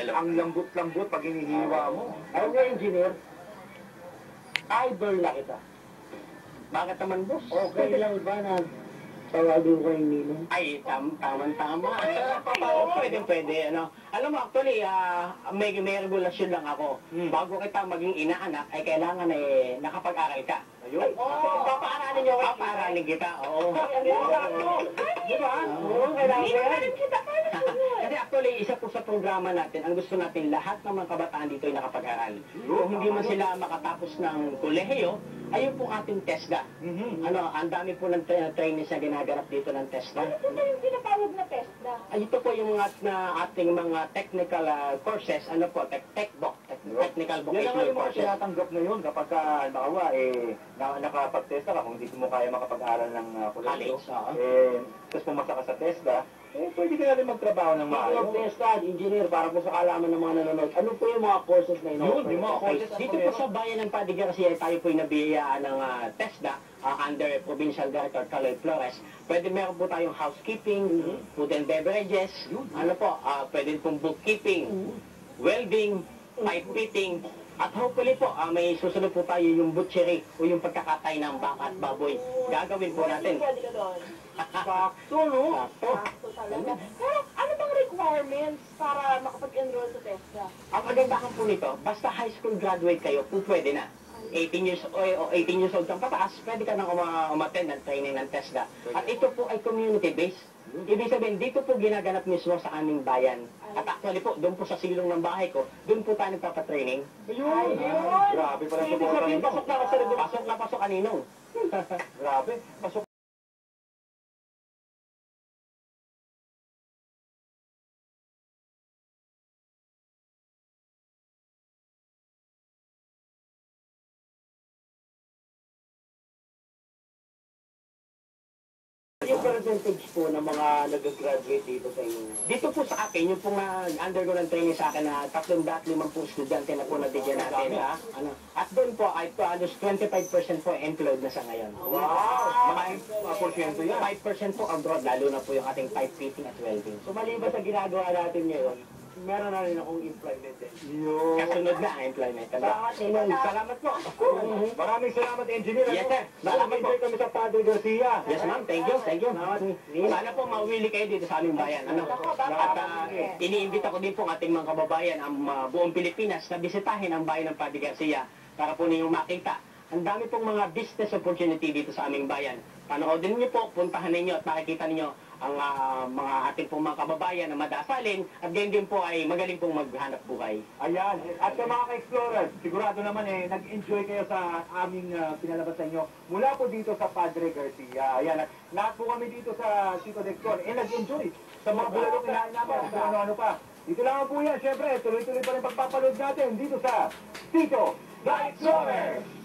Ang lambot-lambot pag hinihiwa mo. Alam nga, engineer, idol na kita. Bakit naman, boss? Okay lang ba na tawagin ko yung ninong? Ay, tama-tama. Pwede, ano. Alam mo, actually, may regulasyon lang ako. Bago kita maging ina-anak, ay kailangan nakapag-aral ka. Ayun. Papaaralin niyo ako. Papaaralin kita, oo. Di ba? Oo, kailangan kita. Kasi actually, isa po sa programa natin, ang gusto natin lahat ng mga kabataan dito ay nakapag-aral. Kung hindi man sila makatapos ng kolehiyo, ayun po ating TESDA. Ano, ang dami po ng trainees na ginaganap dito ng TESDA. Ano po ba yung tinatawag na TESDA? Ay, ito po yung ating mga technical courses, ano po, technical Yan ang vocational yung mga courses. tinatanggap ngayon kapag halimbawa, nakapag-testa ka, kung hindi mo kaya makapag-aral ng College, oo. tapos pumasa ka sa TESDA, pwede ka na rin magtrabaho ng Mga maayos. testa, engineer, para po sa kaalaman ng mga nanonood, ano po yung mga courses na ino-offer? Yung mga courses. Dito po sa bayan ng Padre Garcia, tayo po yung nabiyayaan ng TESDA under Provincial Director Caloy Flores. Pwede meron po tayong housekeeping, food and beverages, ano po, pwede pong bookkeeping, welding, pipe fitting, at hopefully po, may susunod po tayo yung butchery o yung pagkakatay ng baka at baboy. Gagawin po natin. Pwede ka doon. Sakto, no? Sakto. Sakto talaga. Pero ano bang requirements para makapag-enroll sa TESDA? Ang kagandahan po nito, basta high school graduate kayo, po pwede na. 18 years old kang pataas, pwede ka nang umattend ng training ng TESDA. At ito po ay community-based. Ibig sabihin, dito po ginaganap mismo sa aming bayan. At actually po, doon po sa silong ng bahay ko, doon po tayo nagpapatraining. Ayun! Grabe pala Ibig sa sabihin, pasok na ako sa lugar. Pasok kaninong. Grabe. Pasok. Yung percentage po ng mga nag-graduate dito sa inyo? Dito po sa akin, yung pong undergo ng training sa akin na 350 estudyante na po nabigyan natin. Ano, at doon po ay halos 25% po employed na sa ngayon. Wow! Mga porsyento yan. 5% po abroad, lalo na po yung ating pipe fitting at welding. So maliban sa ginagawa natin ngayon, meron na rin akong employment eh. Yun. Kasunod na ang employment. Salamat po. Maraming salamat, engineer. Yes, sir. Salamat po. Enjoy kami sa Padre Garcia. Yes, ma'am. Thank you. Sana po mauwili kayo dito sa aming bayan. Ano? At iniimbita ko din po ang ating mga kababayan, ang buong Pilipinas, na bisitahin ang bayan ng Padre Garcia para po ninyong makita. Ang dami pong mga business opportunity dito sa aming bayan. Panoodin niyo po, puntahan ninyo at makikita ninyo ang mga ating pong mga kababayan na madasalin at ganyan din po ay magaling pong maghanap buhay. Ayan. At sa mga ka-explorers, sigurado naman nag-enjoy kayo sa aming pinalabas sa inyo mula po dito sa Padre Garcia. Ayan. At lahat po kami dito sa Chico Dexon. Nag-enjoy sa mga bulalong kinain namin. Sa ano-ano pa. Dito lang po yan. Siyempre, tuloy-tuloy pa rin pagpapalood natin dito sa Chico Dexon.